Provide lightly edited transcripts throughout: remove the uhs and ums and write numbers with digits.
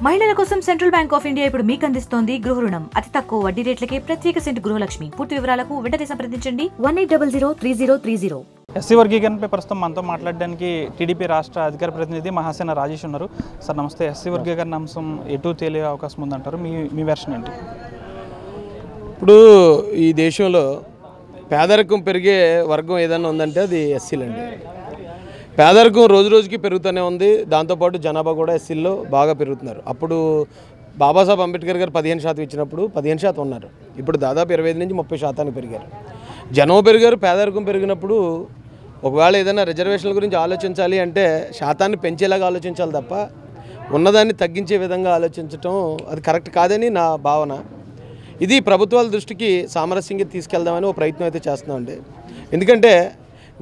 మహిళల కోసం central bank of India ఇప్పుడు మీకు అందిస్తోంది గృహ రుణం. అతి తక్కువ వడ్డీ రేట్లకే ప్రత్యేక సెంటు గృహలక్ష్మి. పూర్తి వివరాలకు వెంటనే సంప్రదించండి 18003030. ఎస్సీ వర్గీకరణపై ప్రస్తుతం మనతో మాట్లాడడానికి టీడీపీ రాష్ట్ర అధికార ప్రతినిధి మహాసేన రాజేష్ ఉన్నారు. సార్ నమస్తే. ఎస్సీ వర్గీకరణ అంశం ఎటు తేలే అవకాశం ఉందంటారు? మీ వెర్షన్ ఏంటి? ఇప్పుడు ఈ దేశంలో పేదరికం పెరిగే వర్గం ఏదైనా ఉందంటే అది ఎస్సీలండి. పేదరికం రోజు రోజుకి పెరుగుతూనే ఉంది. దాంతోపాటు జనాభా కూడా ఎస్సీల్లో బాగా పెరుగుతున్నారు. అప్పుడు బాబాసాహెబ్ అంబేద్కర్ గారు 15% ఇచ్చినప్పుడు 15% ఉన్నారు. ఇప్పుడు దాదాపు 25 నుంచి 30% పెరిగారు. జనం పెరిగారు, పేదరికం పెరిగినప్పుడు ఒకవేళ ఏదైనా రిజర్వేషన్ల గురించి ఆలోచించాలి అంటే శాతాన్ని పెంచేలాగా ఆలోచించాలి తప్ప ఉన్నదాన్ని తగ్గించే విధంగా ఆలోచించడం అది కరెక్ట్ కాదని నా భావన. ఇది ప్రభుత్వాల దృష్టికి సామరస్యంగా తీసుకెళ్దామని ఒక ప్రయత్నం అయితే చేస్తున్నామండి. ఎందుకంటే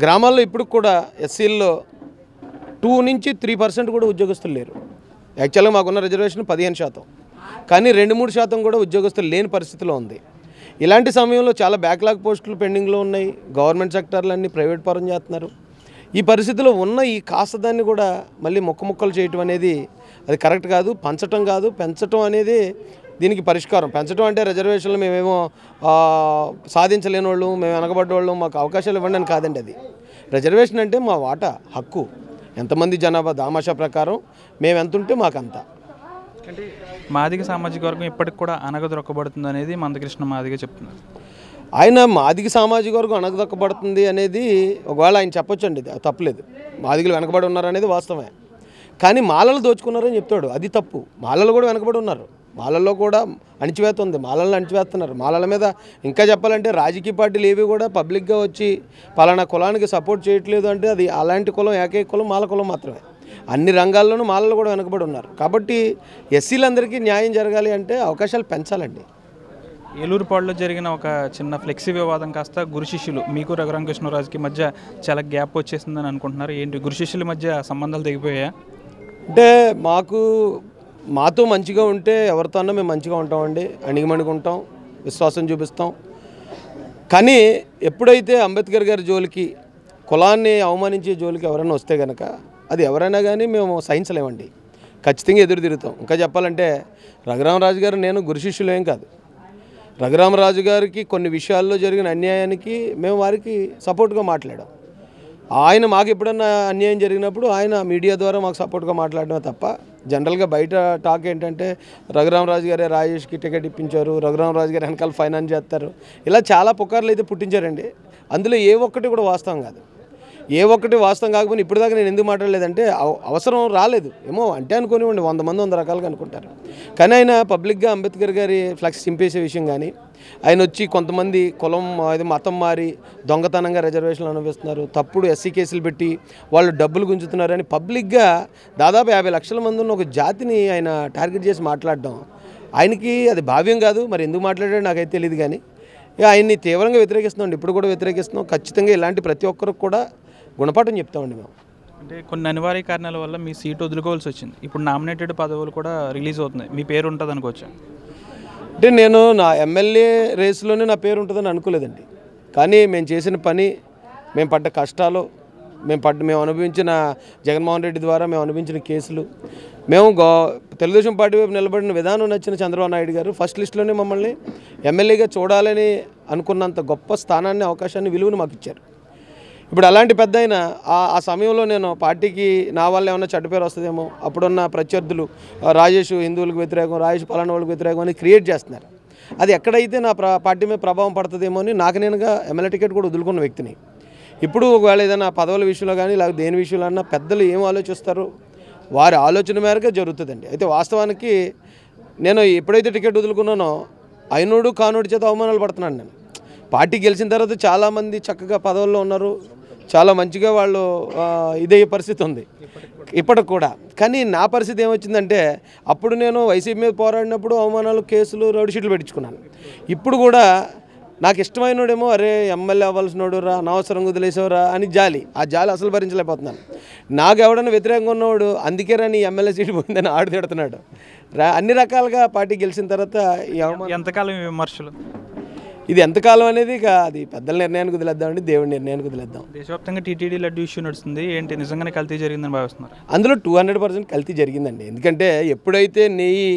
గ్రామాల్లో ఇప్పుడు కూడా ఎస్సీల్లో 2 నుంచి 3% కూడా ఉద్యోగస్తులు లేరు. యాక్చువల్గా మాకున్న రిజర్వేషన్ 15%, కానీ 2-3% కూడా ఉద్యోగస్తులు లేని పరిస్థితిలో ఉంది. ఇలాంటి సమయంలో చాలా బ్యాక్లాగ్ పోస్టులు పెండింగ్లో ఉన్నాయి. గవర్నమెంట్ సెక్టార్లన్నీ ప్రైవేట్ పరం చేస్తున్నారు. ఈ పరిస్థితిలో ఉన్న ఈ కాస్తదాన్ని కూడా మళ్ళీ ముక్కలు చేయటం అనేది అది కరెక్ట్ కాదు. పంచటం కాదు, పెంచటం అనేది దీనికి పరిష్కారం. పెంచడం అంటే రిజర్వేషన్లు మేమేమో సాధించలేని వాళ్ళు, మేము వెనకబడ్డవాళ్ళు, మాకు అవకాశాలు ఇవ్వండి అని కాదండి. అది రిజర్వేషన్ అంటే మా వాటా హక్కు. ఎంతమంది జనాభా దామాషా ప్రకారం మేము ఎంత ఉంటే మాకు అంత. అంటే మాదిగ సామాజిక వర్గం ఇప్పటికి కూడా అణగదొక్కబడుతుంది అనేది మందకృష్ణ మాదిగ చెప్తున్నారు. ఆయన మాదిగ సామాజిక వర్గం అణగదొక్కబడుతుంది అనేది ఒకవేళ ఆయన చెప్పొచ్చండి, తప్పులేదు. మాదిగలు వెనకబడి ఉన్నారనేది వాస్తవమే. కానీ మాలలు దోచుకున్నారని చెప్తాడు, అది తప్పు. మాలలు కూడా వెనకబడి ఉన్నారు. మాలల్లో కూడా అణిచివేత ఉంది. మాలలను అణిచివేస్తున్నారు. మాలల మీద ఇంకా చెప్పాలంటే రాజకీయ పార్టీలు ఏవి కూడా పబ్లిక్గా వచ్చి పలానా కులానికి సపోర్ట్ చేయట్లేదు అంటే అది అలాంటి కులం ఏకైక కులం మాల కులం మాత్రమే. అన్ని రంగాల్లోనూ మాలలు కూడా వెనకబడి ఉన్నారు. కాబట్టి ఎస్సీలందరికీ న్యాయం జరగాలి అంటే అవకాశాలు పెంచాలండి. ఏలూరుపాడులో జరిగిన ఒక చిన్న ఫ్లెక్సీ వివాదం కాస్త గురు శిష్యులు మీకు రఘురామకృష్ణరాజుకి మధ్య చాలా గ్యాప్ వచ్చేసిందని అనుకుంటున్నారు. ఏంటి గురు శిష్యుల మధ్య సంబంధాలు తెగిపోయాయా? అంటే మాతో మంచిగా ఉంటే ఎవరితో అన్నా మేము మంచిగా ఉంటామండి. అణిగిమణిగి ఉంటాం, విశ్వాసం చూపిస్తాం. కానీ ఎప్పుడైతే అంబేద్కర్ గారి జోలికి, కులాన్ని అవమానించే జోలికి ఎవరైనా వస్తే కనుక అది ఎవరైనా కానీ మేము సహించలేమండి. ఖచ్చితంగా ఎదురు తిరుగుతాం. ఇంకా చెప్పాలంటే రఘురామరాజు గారు నేను గురు శిష్యులు ఏం కాదు. రఘురామరాజు గారికి కొన్ని విషయాల్లో జరిగిన అన్యాయానికి మేము వారికి సపోర్ట్గా మాట్లాడాం. ఆయన మాకు ఎప్పుడన్నా అన్యాయం జరిగినప్పుడు ఆయన మీడియా ద్వారా మాకు సపోర్ట్గా మాట్లాడడమే తప్ప జనరల్గా బయట టాక్ ఏంటంటే రఘురామరాజు గారే రాజేష్కి టికెట్ ఇప్పించారు, రఘురామరాజు గారు వెనకాల ఫైనాన్స్ చేస్తారు, ఇలా చాలా పుకార్లు అయితే పుట్టించారండి. అందులో ఏ ఒక్కటి కూడా వాస్తవం కాదు. ఏ ఒక్కటి వాస్తవం కాకపోయినా ఇప్పటిదాకా నేను ఎందుకు మాట్లాడలేదంటే అవసరం రాలేదు ఏమో అంటే అనుకోనివ్వండి. 100 మంది 100 రకాలుగా అనుకుంటారు. కానీ ఆయన పబ్లిక్గా అంబేద్కర్ గారి ఫ్లెక్స్ చింపేసే విషయం కానీ, ఆయన వచ్చి కొంతమంది కులం అది మతం మారి దొంగతనంగా రిజర్వేషన్లు అనుభవిస్తున్నారు, తప్పుడు ఎస్సీ కేసులు పెట్టి వాళ్ళు డబ్బులు గుంజుతున్నారని పబ్లిక్గా దాదాపు 50 లక్షల మంది ఉన్న ఒక జాతిని ఆయన టార్గెట్ చేసి మాట్లాడడం ఆయనకి అది భావ్యం కాదు. మరి ఎందుకు మాట్లాడాడో నాకైతే తెలియదు. కానీ ఆయన్ని తీవ్రంగా వ్యతిరేకిస్తున్నాం. ఇప్పుడు కూడా వ్యతిరేకిస్తున్నాం. ఖచ్చితంగా ఇలాంటి ప్రతి ఒక్కరికి కూడా గుణపాఠం చెప్తామండి మేము. అంటే కొన్ని అనివార్య కారణాల వల్ల మీ సీటు వదులుకోవాల్సి వచ్చింది. ఇప్పుడు నామినేటెడ్ పదవులు కూడా రిలీజ్ అవుతున్నాయి. మీ పేరు ఉంటుంది అనుకోవచ్చు? అంటే నేను నా ఎమ్మెల్యే రేసులోనే నా పేరు ఉంటుందని అనుకోలేదండి. కానీ మేము చేసిన పని, మేము పడ్డ కష్టాలు, మేము అనుభవించిన జగన్మోహన్ రెడ్డి ద్వారా మేము అనుభవించిన కేసులు, మేము తెలుగుదేశం పార్టీ వైపు నిలబడిన విధానం నచ్చిన చంద్రబాబు నాయుడు గారు ఫస్ట్ లిస్టులోనే మమ్మల్ని ఎమ్మెల్యేగా చూడాలని అనుకున్నంత గొప్ప స్థానాన్ని, అవకాశాన్ని, విలువను మాకు ఇచ్చారు. ఇప్పుడు అలాంటి పెద్ద అయినా ఆ సమయంలో నేను పార్టీకి నా వల్ల ఏమన్నా చెడ్డ పేరు వస్తుందేమో, అప్పుడున్న ప్రత్యర్థులు రాజేష్ హిందువులకు వ్యతిరేకం, రాజేష్ పలానా వాళ్ళకి వ్యతిరేకం అని క్రియేట్ చేస్తున్నారు. అది ఎక్కడైతే నా పార్టీ మీద ప్రభావం పడుతుందేమో అని నాకు నేనుగా ఎమ్మెల్యే టికెట్ కూడా వదులుకున్న వ్యక్తిని. ఇప్పుడు ఒకవేళ ఏదైనా పదవుల విషయంలో కానీ లేకపోతే దేని విషయంలో అన్నా పెద్దలు ఏం ఆలోచిస్తారో వారి ఆలోచన మేరకే జరుగుతుందండి. అయితే వాస్తవానికి నేను ఎప్పుడైతే టికెట్ వదులుకున్నానో అయినోడు కానోడి చేత అవమానాలు పడుతున్నాను. నేను పార్టీ గెలిచిన తర్వాత చాలామంది చక్కగా పదవుల్లో ఉన్నారు, చాలా మంచిగా వాళ్ళు ఇదయ్యే పరిస్థితి ఉంది ఇప్పటికి కూడా. కానీ నా పరిస్థితి ఏమొచ్చిందంటే అప్పుడు నేను వైసీపీ మీద పోరాడినప్పుడు అవమానాలు, కేసులు, రౌడీ షీట్లు పెట్టించుకున్నాను. ఇప్పుడు కూడా నాకు ఇష్టమైనోడేమో అరే ఎమ్మెల్యే అవ్వాల్సినోడు రా, అనవసరంగా వదిలేసేవరా అని జాలి. ఆ జాలి అసలు భరించలేకపోతున్నాను. నాకు ఎవడన్నా వ్యతిరేకంగా ఉన్నవాడు అందుకే రాని ఎమ్మెల్యే సీటు పోయిందని ఆడు తిడుతున్నాడు. అన్ని రకాలుగా పార్టీ గెలిచిన తర్వాత ఎంతకాలం విమర్శలు ఇది ఎంతకాలం అనేది ఇక అది పెద్దల నిర్ణయానికి వదిలేద్దామండి, దేవుడి నిర్ణయానికి వదిలేద్దాం. దేశవ్యాప్తంగా టీటీడీ లడ్డు ఇష్యూ నడుస్తుంది, ఏంటి నిజంగానే కల్తీ జరిగిందని భావిస్తున్నారు? అందులో 200% కల్తీ జరిగిందండి. ఎందుకంటే ఎప్పుడైతే నెయ్యి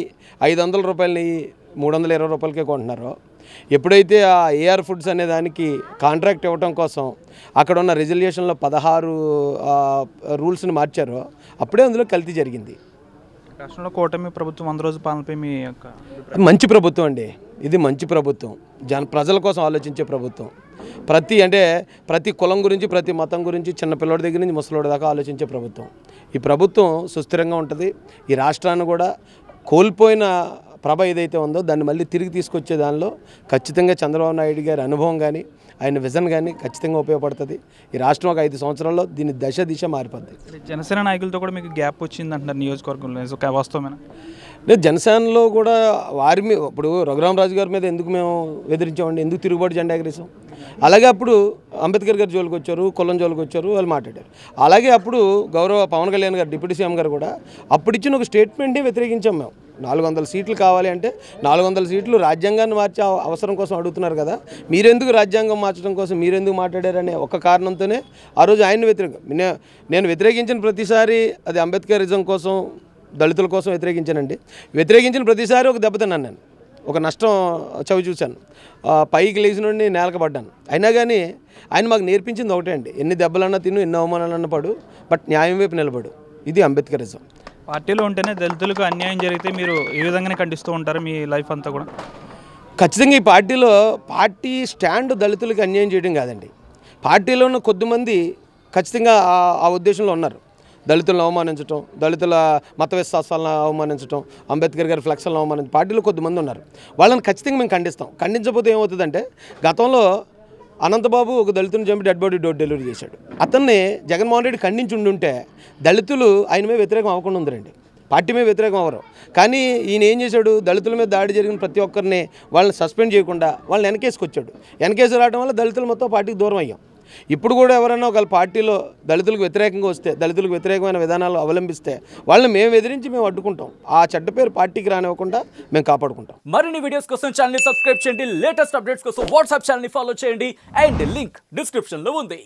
500 రూపాయల నెయ్యి 320 రూపాయలకే కొంటున్నారో, ఎప్పుడైతే ఆ ఏఆర్ ఫుడ్స్ అనే దానికి కాంట్రాక్ట్ ఇవ్వడం కోసం అక్కడ ఉన్న రెజల్యూషన్లో 16 రూల్స్ని మార్చారో అప్పుడే అందులో కల్తీ జరిగింది. రాష్ట్రంలో కూటమి ప్రభుత్వం 100 రోజు పాలనపై మీ యొక్క మంచి ప్రభుత్వం అండి, ఇది మంచి ప్రభుత్వం, ప్రజల కోసం ఆలోచించే ప్రభుత్వం. ప్రతి కులం గురించి, ప్రతి మతం గురించి, చిన్న పిల్లోడి దగ్గర నుంచి ముసలోడి దాకా ఆలోచించే ప్రభుత్వం. ఈ ప్రభుత్వం సుస్థిరంగా ఉంటుంది. ఈ రాష్ట్రాన్ని కూడా కోల్పోయిన ప్రభ ఏదైతే ఉందో దాన్ని మళ్ళీ తిరిగి తీసుకొచ్చే దానిలో ఖచ్చితంగా చంద్రబాబు నాయుడు గారి అనుభవం కానీ ఆయన విజన్ కానీ ఖచ్చితంగా ఉపయోగపడుతుంది. ఈ రాష్ట్రం ఒక 5 సంవత్సరాల్లో దీని దిశ మారిపోద్ది. జనసేన నాయకులతో కూడా మీకు గ్యాప్ వచ్చింది అంటున్నారు నియోజకవర్గంలో, వాస్తవమేనా? లేదు, జనసేనలో కూడా వారి మీద ఇప్పుడు రఘురామరాజు గారి మీద ఎందుకు మేము ఎదిరించామండి, ఎందుకు తిరుగుబాటు జెండా ఎగరేసాం? అలాగే అప్పుడు అంబేద్కర్ గారు జోలికి వచ్చారు, కులం జోలికి వచ్చారు, వాళ్ళు మాట్లాడారు. అలాగే అప్పుడు గౌరవ పవన్ కళ్యాణ్ గారు డిప్యూటీ సీఎం గారు కూడా అప్పుడు ఇచ్చిన ఒక స్టేట్మెంట్ని వ్యతిరేకించాం మేము. 400 సీట్లు కావాలి అంటే 400 సీట్లు రాజ్యాంగాన్ని మార్చే అవసరం కోసం అడుగుతున్నారు కదా, మీరెందుకు రాజ్యాంగం మార్చడం కోసం మీరెందుకు మాట్లాడారనే ఒక కారణంతోనే ఆ రోజు ఆయన్ని నేను వ్యతిరేకించిన ప్రతిసారి అది అంబేద్కరిజం కోసం, దళితుల కోసం వ్యతిరేకించానండి. వ్యతిరేకించిన ప్రతిసారి ఒక దెబ్బతిన్నాను, నేను ఒక నష్టం చవి చూశాను, పైకి లేచిన నుండి నేలకు పడ్డాను. అయినా కానీ ఆయన మాకు నేర్పించింది ఒకటే అండి, ఎన్ని దెబ్బలన్నా తిను, ఎన్ని అవమానాలన్నా పడు, బట్ న్యాయం వైపు నిలబడు. ఇది అంబేద్కరిజం. పార్టీలో ఉంటేనే దళితులకు అన్యాయం జరిగితే మీరు ఏ విధంగానే ఖండిస్తూ ఉంటారు మీ లైఫ్ అంతా కూడా? ఖచ్చితంగా ఈ పార్టీ స్టాండ్ దళితులకు అన్యాయం చేయడం కాదండి. పార్టీలో ఉన్న కొద్దిమంది ఖచ్చితంగా ఆ ఉద్దేశంలో ఉన్నారు. దళితులను అవమానించడం, దళితుల మత విశ్వాసాలను అవమానించడం, అంబేద్కర్ గారి ఫ్లెక్స్లను అవమానించడం పార్టీలో కొద్దిమంది ఉన్నారు. వాళ్ళని ఖచ్చితంగా మేము ఖండిస్తాం. ఖండించకపోతే ఏమవుతుందంటే, గతంలో అనంతబాబు ఒక దళితుని చంపి డెడ్ బాడీ డోర్ డెలివరీ చేశాడు. అతన్ని జగన్మోహన్ రెడ్డి ఖండించి ఉండుంటే దళితులు ఆయన మీద వ్యతిరేకం అవ్వకుండా ఉందిరండి, పార్టీ మీద వ్యతిరేకం అవ్వరు. కానీ ఈయన ఏం చేశాడు, దళితుల మీద దాడి జరిగిన ప్రతి ఒక్కరిని వాళ్ళని సస్పెండ్ చేయకుండా వాళ్ళని వెనకేసుకొచ్చాడు. వెనకేసి రావడం వల్ల దళితులు మొత్తం పార్టీకి దూరం అయ్యాం. ఇప్పుడు కూడా ఎవరైనా ఒకళ్ళ పార్టీలో దళితులకు వ్యతిరేకంగా వస్తే, దళితులకు వ్యతిరేకమైన విధానాలు అవలంబిస్తే వాళ్ళని మేము ఎదిరించి మేము అడ్డుకుంటాం. ఆ చెడ్డ పేరు పార్టీకి రానివ్వకుండా మేము కాపాడుకుంటాం. మరిన్ని వీడియోస్ కోసం ఛానల్ ని సబ్స్క్రైబ్ చేయండి, లేటెస్ట్ అప్డేట్స్ కోసం వాట్సాప్ ఛానల్ ని ఫాలో చేయండి, అండ్ లింక్ డిస్క్రిప్షన్ లో ఉంది.